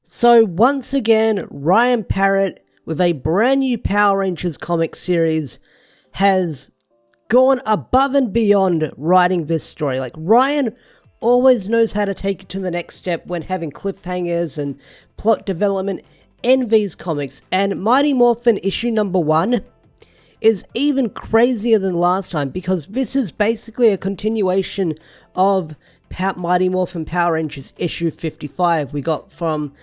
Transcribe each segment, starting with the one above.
So once again, Ryan Parrott, with a brand new Power Rangers comic series, has gone above and beyond writing this story. Like, Ryan always knows how to take it to the next step when having cliffhangers and plot development in these comics. And Mighty Morphin issue number 1 is even crazier than last time, because this is basically a continuation of Mighty Morphin Power Rangers issue 55 we got from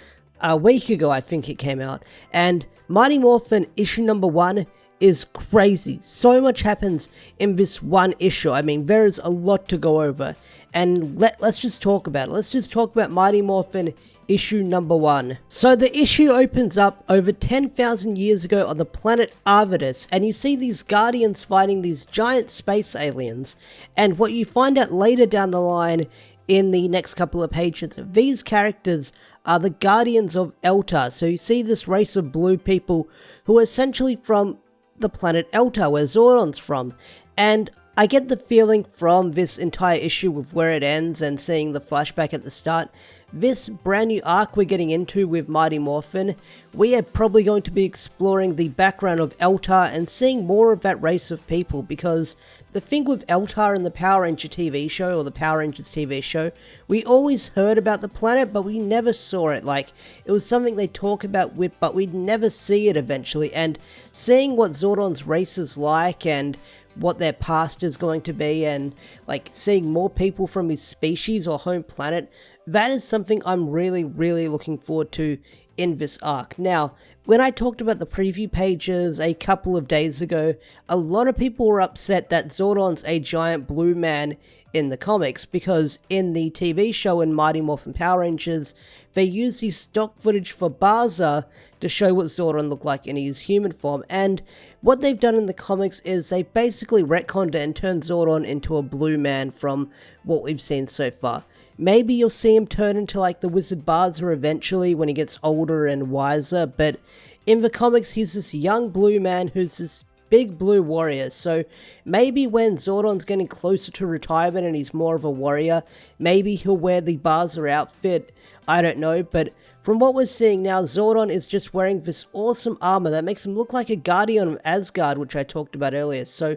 a week ago, I think it came out. And Mighty Morphin issue number 1 is crazy. So much happens in this one issue. I mean, there is a lot to go over. And let's just talk about it. Let's just talk about Mighty Morphin issue number 1. So the issue opens up over 10,000 years ago on the planet Arvidus, and you see these Guardians fighting these giant space aliens. And what you find out later down the line in the next couple of pages, these characters are the Guardians of Eltar. So you see this race of blue people who are essentially from the planet Eltar, where Zordon's from. And I get the feeling from this entire issue with where it ends and seeing the flashback at the start, this brand new arc we're getting into with Mighty Morphin, we are probably going to be exploring the background of Eltar and seeing more of that race of people, because the thing with Eltar in the Power Ranger TV show, or the Power Rangers TV show, we always heard about the planet, but we never saw it. Like, it was something they talk about with, but we'd never see it eventually. And seeing what Zordon's race is like, and what their past is going to be, and like seeing more people from his species or home planet, that is something I'm really looking forward to in this arc. Now, when I talked about the preview pages a couple of days ago, a lot of people were upset that Zordon's a giant blue man in the comics, because in the TV show in Mighty Morphin Power Rangers, they used the stock footage for Baza to show what Zordon looked like in his human form. And what they've done in the comics is they basically retconned it and turned Zordon into a blue man from what we've seen so far. Maybe you'll see him turn into like the Wizard Baza eventually when he gets older and wiser, but in the comics he's this young blue man who's this big blue warrior. So maybe when Zordon's getting closer to retirement and he's more of a warrior, maybe he'll wear the Baza outfit. I don't know, but from what we're seeing now, Zordon is just wearing this awesome armor that makes him look like a guardian of Asgard, which I talked about earlier. So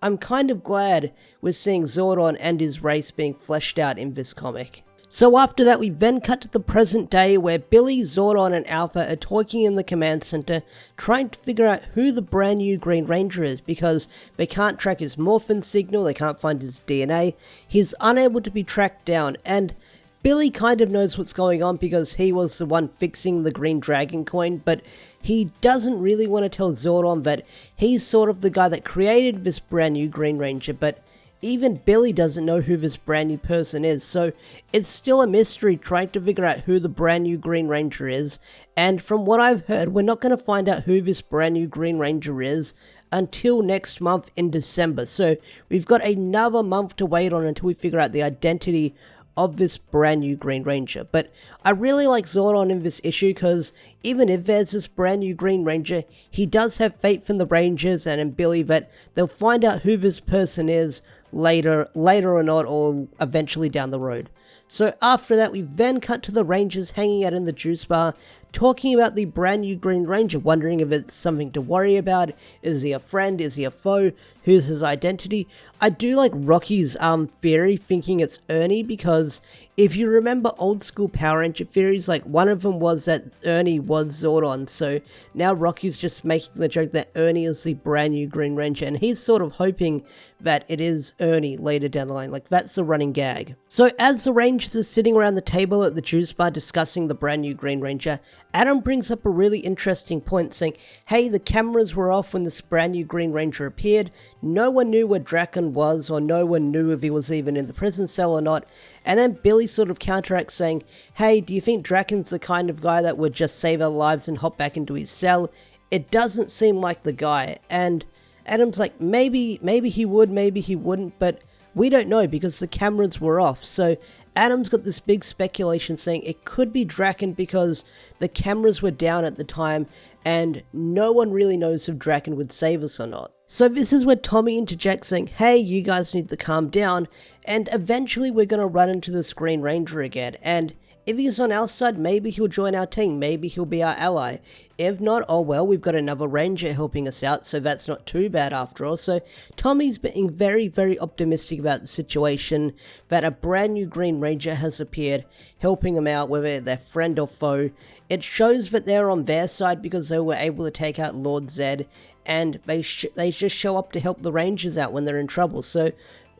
I'm kind of glad we're seeing Zordon and his race being fleshed out in this comic. So after that, we then cut to the present day, where Billy, Zordon, and Alpha are talking in the command center, trying to figure out who the brand new Green Ranger is, because they can't track his Morphin signal, they can't find his DNA, he's unable to be tracked down, and Billy kind of knows what's going on because he was the one fixing the Green Dragon coin, but he doesn't really want to tell Zordon that he's sort of the guy that created this brand new Green Ranger, but even Billy doesn't know who this brand new person is, so it's still a mystery trying to figure out who the brand new Green Ranger is. And from what I've heard, we're not going to find out who this brand new Green Ranger is until next month in December. So we've got another month to wait on until we figure out the identity of this brand new Green Ranger. But I really like Zordon in this issue, because even if there's this brand new Green Ranger, he does have faith in the Rangers and in Billy that they'll find out who this person is later or not, or eventually down the road. So after that, we then cut to the Rangers hanging out in the juice bar, talking about the brand new Green Ranger, wondering if it's something to worry about. Is he a friend? Is he a foe? Who's his identity? I do like Rocky's theory, thinking it's Ernie, because if you remember old school Power Ranger theories, like one of them was that Ernie was Zordon, so now Rocky's just making the joke that Ernie is the brand new Green Ranger, and he's sort of hoping that it is Ernie later down the line. Like, that's the running gag. So as the Rangers are sitting around the table at the juice bar discussing the brand new Green Ranger, Adam brings up a really interesting point, saying, hey, the cameras were off when this brand new Green Ranger appeared. No one knew where Draken was, or no one knew if he was even in the prison cell or not. And then Billy sort of counteracts, saying, hey, do you think Draken's the kind of guy that would just save our lives and hop back into his cell? It doesn't seem like the guy. And Adam's like, maybe he would, maybe he wouldn't, but we don't know because the cameras were off. So Adam's got this big speculation saying it could be Draken because the cameras were down at the time and no one really knows if Draken would save us or not. So this is where Tommy interjects, saying, hey, you guys need to calm down, and eventually we're going to run into this Green Ranger again. And if he's on our side, maybe he'll join our team, maybe he'll be our ally. If not, oh well, we've got another ranger helping us out, so that's not too bad after all. So Tommy's being very, very optimistic about the situation, that a brand new Green Ranger has appeared, helping them out, whether they're friend or foe. It shows that they're on their side because they were able to take out Lord Zedd, and they just show up to help the Rangers out when they're in trouble. So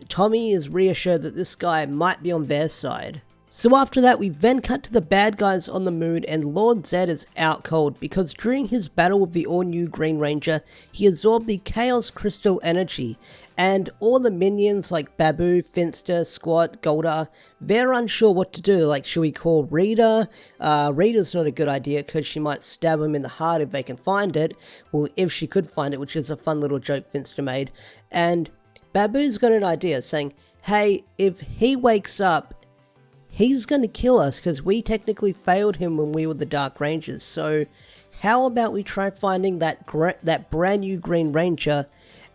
Tommy is reassured that this guy might be on their side. So after that, we then cut to the bad guys on the moon, and Lord Zedd is out cold because during his battle with the all-new Green Ranger, he absorbed the Chaos Crystal energy, and all the minions like Babu, Finster, Squat, Goldar, they're unsure what to do. Like, should we call Rita? Rita's not a good idea because she might stab him in the heart if they can find it, well, if she could find it, which is a fun little joke Finster made. And Babu's got an idea saying, hey, if he wakes up, he's going to kill us because we technically failed him when we were the Dark Rangers. So how about we try finding that brand new Green Ranger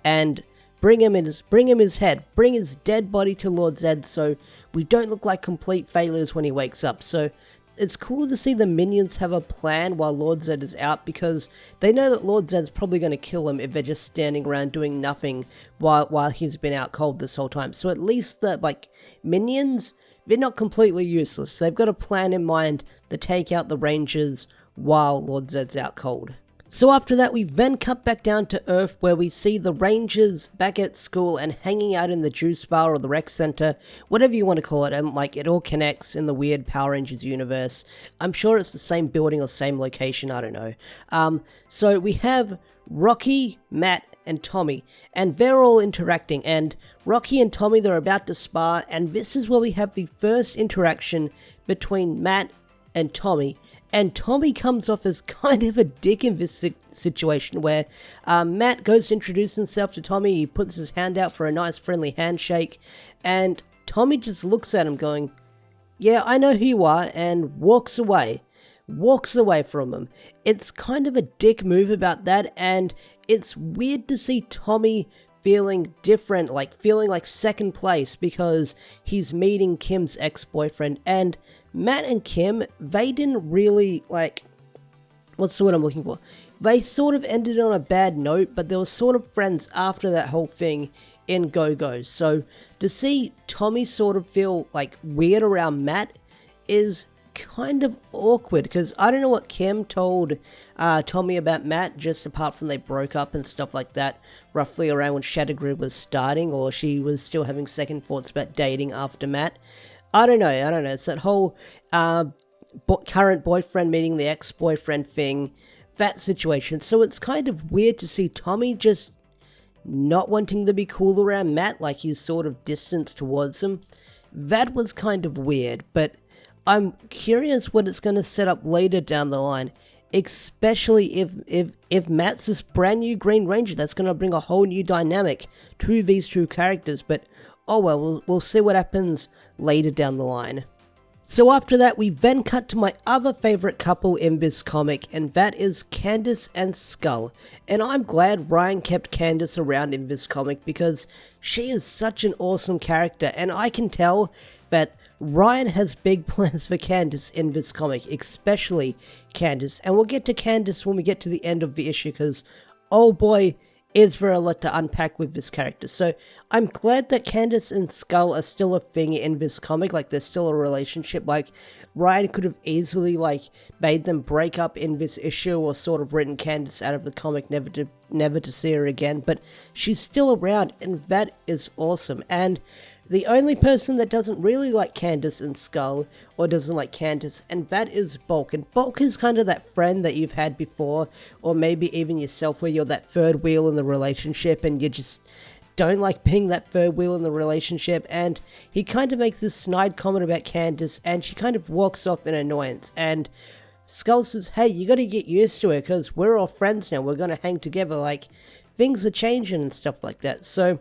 and bring him his head, bring his dead body to Lord Zedd so we don't look like complete failures when he wakes up. So it's cool to see the minions have a plan while Lord Zedd is out, because they know that Lord Zedd's probably going to kill him if they're just standing around doing nothing while he's been out cold this whole time. So at least the minions, they're not completely useless. They've got a plan in mind to take out the Rangers while Lord Zedd's out cold. So after that, we then cut back down to Earth, where we see the Rangers back at school and hanging out in the Juice Bar or the Rec Center, whatever you want to call it, and it all connects in the weird Power Rangers universe. I'm sure it's the same building or same location, I don't know. So we have Rocky, Matt, and Tommy, and they're all interacting, and Rocky and Tommy, they're about to spar, and this is where we have the first interaction between Matt and Tommy. And Tommy comes off as kind of a dick in this situation, where Matt goes to introduce himself to Tommy, he puts his hand out for a nice friendly handshake, and Tommy just looks at him going, yeah, I know who you are, and walks away from him. It's kind of a dick move about that, and it's weird to see Tommy feeling different, feeling like second place because he's meeting Kim's ex-boyfriend. And Matt and Kim, they didn't really, what's the word I'm looking for? They sort of ended on a bad note, but they were sort of friends after that whole thing in Go-Go. So to see Tommy sort of feel weird around Matt is kind of awkward, because I don't know what Kim told Tommy about Matt, just apart from they broke up and stuff like that, roughly around when Shattergrid was starting, or she was still having second thoughts about dating after Matt. I don't know, it's that whole current boyfriend meeting the ex-boyfriend thing, that situation. So it's kind of weird to see Tommy just not wanting to be cool around Matt, he's sort of distanced towards him. That was kind of weird, but I'm curious what it's going to set up later down the line, especially if Matt's this brand new Green Ranger. That's going to bring a whole new dynamic to these two characters, but oh well, we'll see what happens later down the line. So after that, we then cut to my other favorite couple in this comic, and that is Candace and Skull. And I'm glad Ryan kept Candace around in this comic because she is such an awesome character, and I can tell that Ryan has big plans for Candace in this comic, especially Candace. And we'll get to Candace when we get to the end of the issue, because oh boy, is there a lot to unpack with this character. So I'm glad that Candace and Skull are still a thing in this comic, there's still a relationship. Ryan could have easily made them break up in this issue, or sort of written Candace out of the comic, never to see her again, but she's still around, and that is awesome. And the only person that doesn't really like Candace and Skull, or doesn't like Candace, and that is Bulk. And Bulk is kind of that friend that you've had before, or maybe even yourself, where you're that third wheel in the relationship and you just don't like being that third wheel in the relationship. And he kind of makes this snide comment about Candace, and she kind of walks off in annoyance. And Skull says, hey, you gotta get used to it, because we're all friends now, we're gonna hang together, things are changing and stuff like that. So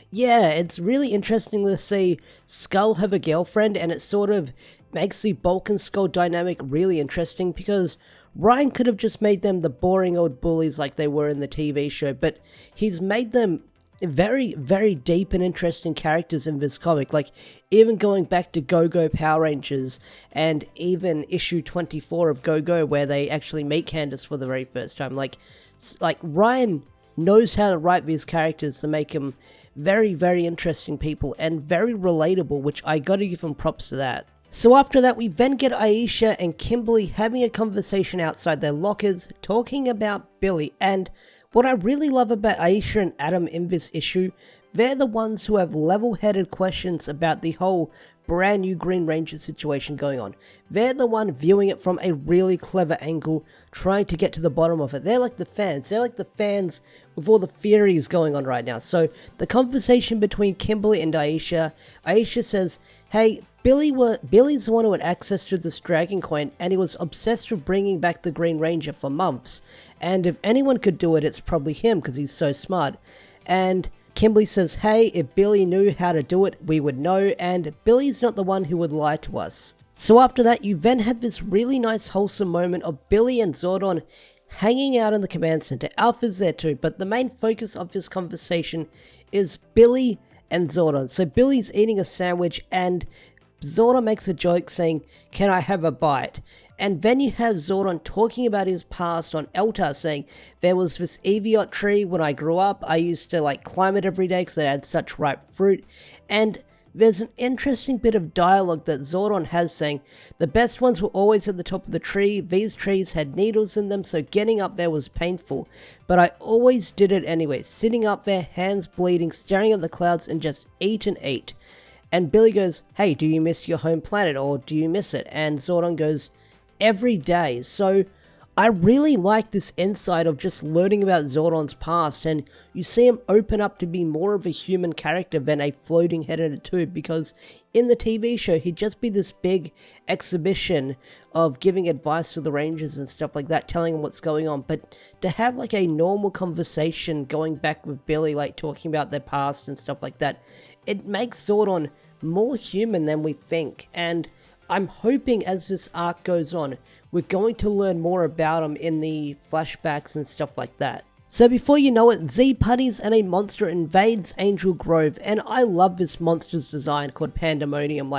yeah, it's really interesting to see Skull have a girlfriend, and it sort of makes the Bulk and Skull dynamic really interesting, because Ryan could have just made them the boring old bullies like they were in the TV show, but he's made them very, very deep and interesting characters in this comic. Like, even going back to Go-Go Power Rangers, and even issue 24 of Go-Go, where they actually meet Candace for the very first time. Like Ryan knows how to write these characters to make them very, very interesting people, and very relatable, which I gotta give him props to that. So after that, we then get Aisha and Kimberly having a conversation outside their lockers, talking about Billy. And what I really love about Aisha and Adam in this issue, they're the ones who have level-headed questions about the whole brand new Green Ranger situation going on. They're the one viewing it from a really clever angle, trying to get to the bottom of it. They're like the fans. They're like the fans with all the theories going on right now. So the conversation between Kimberly and Aisha says, hey, Billy's the one who had access to this Dragon Coin, and he was obsessed with bringing back the Green Ranger for months. And if anyone could do it, it's probably him, because he's so smart. And Kimberly says, hey, if Billy knew how to do it, we would know, and Billy's not the one who would lie to us. So after that, you then have this really nice wholesome moment of Billy and Zordon hanging out in the command center. Alpha's there too, but the main focus of this conversation is Billy and Zordon. So Billy's eating a sandwich, and Zordon makes a joke saying, can I have a bite? And then you have Zordon talking about his past on Eltar, saying, there was this Eviot tree when I grew up. I used to climb it every day because it had such ripe fruit. And there's an interesting bit of dialogue that Zordon has saying, the best ones were always at the top of the tree. These trees had needles in them, so getting up there was painful. But I always did it anyway, sitting up there, hands bleeding, staring at the clouds, and just eat and eat. And Billy goes, hey, do you miss your home planet, or do you miss it? And Zordon goes, every day. So I really like this insight of just learning about Zordon's past, and you see him open up to be more of a human character than a floating head in a tube, because in the TV show he'd just be this big exhibition of giving advice to the Rangers and stuff like that, telling them what's going on. But to have a normal conversation going back with Billy, talking about their past and stuff like that, it makes Zordon more human than we think. And I'm hoping as this arc goes on, we're going to learn more about him in the flashbacks and stuff like that. So before you know it, Z putties and a monster invades Angel Grove, and I love this monster's design called Pandemonium.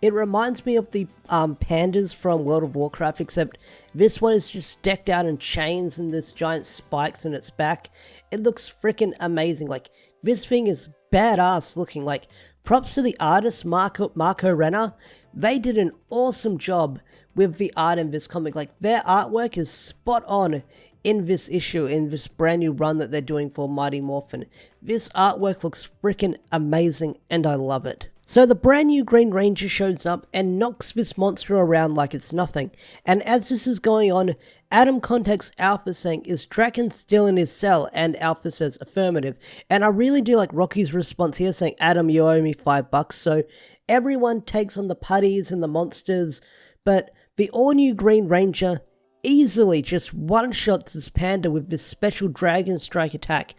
It reminds me of the pandas from World of Warcraft, except this one is just decked out in chains and this giant spikes in its back. It looks freaking amazing. This thing is badass looking. Props to the artist Marco Renner. They did an awesome job with the art in this comic. Their artwork is spot on in this issue, in this brand new run that they're doing for Mighty Morphin. This artwork looks freaking amazing, and I love it. So the brand new Green Ranger shows up and knocks this monster around like it's nothing. And as this is going on, Adam contacts Alpha saying, is Draken still in his cell? And Alpha says affirmative. And I really do like Rocky's response here saying, Adam, you owe me $5. So everyone takes on the putties and the monsters, but the all-new Green Ranger easily just one-shots this panda with this special Dragon Strike attack,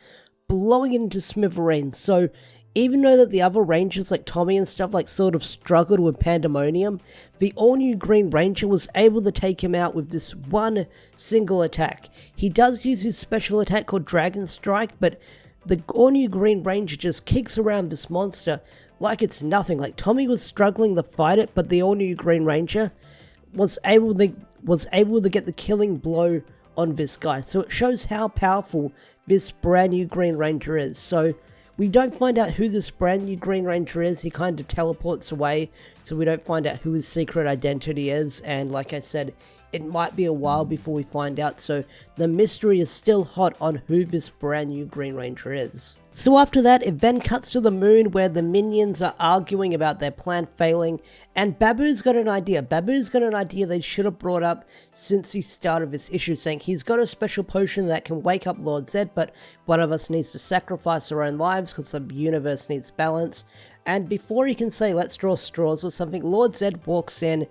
blowing it into smithereens. So even though that the other Rangers like Tommy and stuff sort of struggled with Pandemonium, the all-new Green Ranger was able to take him out with this one single attack. He does use his special attack called Dragon Strike, but the all-new Green Ranger just kicks around this monster like it's nothing. Tommy was struggling to fight it, but the all-new Green Ranger was able to get the killing blow on this guy. So it shows how powerful this brand new Green Ranger is. So we don't find out who this brand new Green Ranger is. He kind of teleports away, so we don't find out who his secret identity is. And like I said, it might be a while before we find out, so the mystery is still hot on who this brand new Green Ranger is. So after that, it then cuts to the moon where the minions are arguing about their plan failing, and Babu's got an idea. Babu's got an idea they should have brought up since the start of this issue, saying he's got a special potion that can wake up Lord Zedd, but one of us needs to sacrifice our own lives because the universe needs balance. And before he can say, let's draw straws or something, Lord Zedd walks in,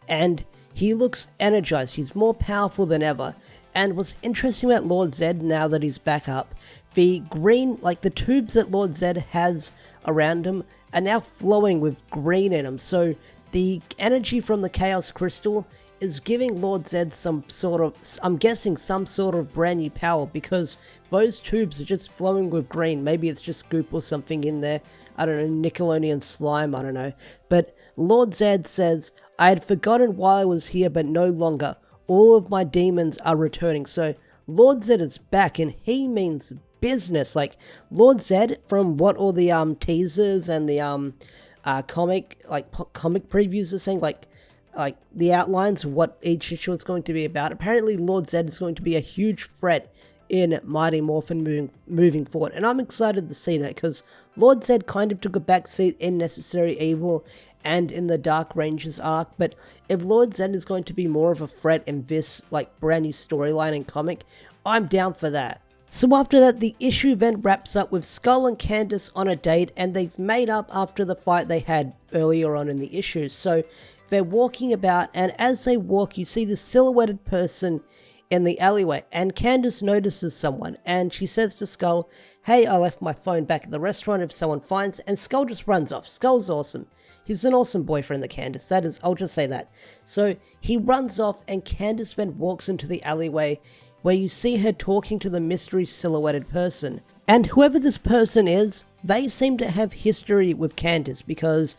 and he looks energized. He's more powerful than ever. And what's interesting about Lord Zedd now that he's back up, the green, the tubes that Lord Zedd has around him are now flowing with green in them. So the energy from the Chaos Crystal is giving Lord Zedd some sort of, I'm guessing some sort of brand new power, because those tubes are just flowing with green. Maybe it's just goop or something in there. I don't know, Nickelodeon slime, I don't know. But Lord Zedd says, I had forgotten why I was here, but no longer. All of my demons are returning. So Lord Zedd is back, and he means business. Like, Lord Zedd, from what all the teasers and the comic previews are saying, like the outlines of what each issue is going to be about, apparently Lord Zedd is going to be a huge threat in Mighty Morphin moving forward, and I'm excited to see that, because Lord Zedd kind of took a backseat in Necessary Evil and in the Dark Rangers arc. But if Lord Zedd is going to be more of a threat in this like brand new storyline and comic, I'm down for that. So after that, the issue then wraps up with Skull and Candace on a date, and they've made up after the fight they had earlier on in the issue. So they're walking about, and as they walk, you see the silhouetted person in the alleyway, and Candace notices someone, and she says to Skull, hey, I left my phone back at the restaurant if someone finds, and Skull just runs off. Skull's awesome. He's an awesome boyfriend, the Candace. That is, I'll just say that. So he runs off, and Candace then walks into the alleyway, where you see her talking to the mystery silhouetted person. And whoever this person is, they seem to have history with Candace, because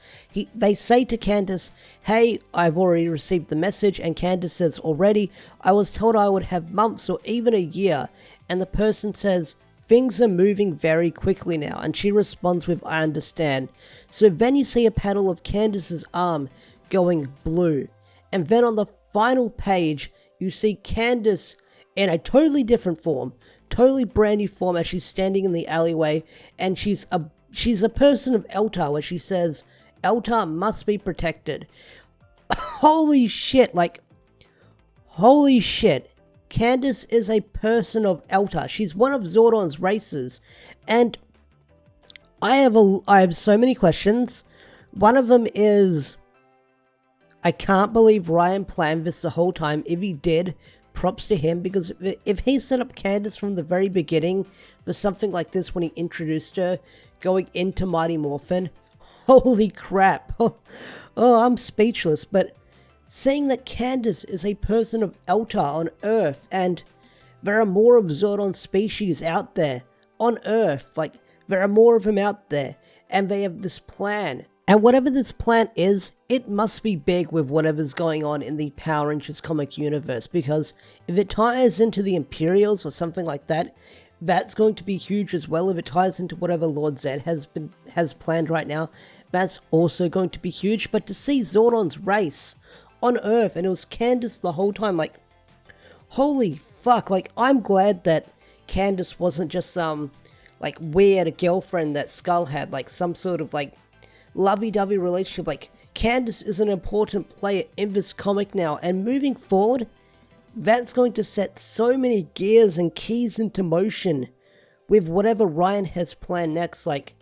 they say to Candace, hey, I've already received the message, and Candace says, already, I was told I would have months or even a year, and the person says, things are moving very quickly now, and she responds with, I understand. So then you see a panel of Candace's arm going blue, and then on the final page, you see Candace in a totally different form, totally brand new form, as she's standing in the alleyway, and she's a person of Eltar, where she says, Eltar must be protected. Holy shit, like, holy shit. Candace is a person of Eltar. She's one of Zordon's races, and I have so many questions. One of them is, I can't believe Ryan planned this the whole time. If he did, props to him, because if he set up Candace from the very beginning for something like this when he introduced her going into Mighty Morphin, holy crap. Oh, I'm speechless. But seeing that Candace is a person of Eltar on Earth, and there are more of Zordon's species out there on Earth, like there are more of them out there, and they have this plan. And whatever this plan is, it must be big with whatever's going on in the Power Rangers comic universe, because if it ties into the Imperials or something like that, that's going to be huge as well. If it ties into whatever Lord Zedd has planned right now, that's also going to be huge. But to see Zordon's race on Earth, and it was Candace the whole time, like, holy fuck, like, I'm glad that Candace wasn't just some, like, weird girlfriend that Skull had, like, some sort of, like, lovey-dovey relationship. Like, Candace is an important player in this comic now, and moving forward, that's going to set so many gears and keys into motion with whatever Ryan has planned next. Like,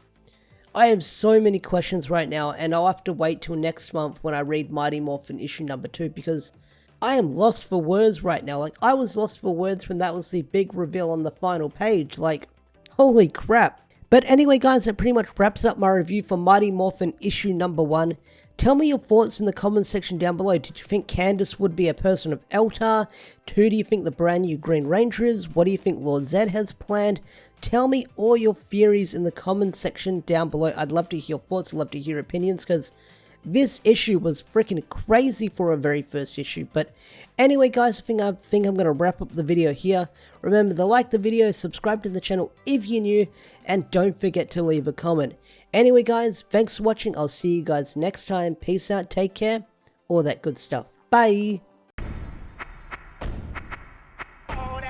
I have so many questions right now, and I'll have to wait till next month when I read Mighty Morphin issue number 2, because I am lost for words right now. Like, I was lost for words when that was the big reveal on the final page. Like, holy crap. But anyway, guys, that pretty much wraps up my review for Mighty Morphin issue number 1. Tell me your thoughts in the comments section down below. Did you think Candace would be a person of Eltar? Who do you think the brand new Green Ranger is? What do you think Lord Zedd has planned? Tell me all your theories in the comments section down below. I'd love to hear your thoughts. I'd love to hear your opinions, because this issue was freaking crazy for a very first issue. But anyway, guys, I think I'm going to wrap up the video here. Remember to like the video, subscribe to the channel if you're new, and don't forget to leave a comment. Anyway, guys, thanks for watching. I'll see you guys next time. Peace out, take care, all that good stuff. Bye! Power.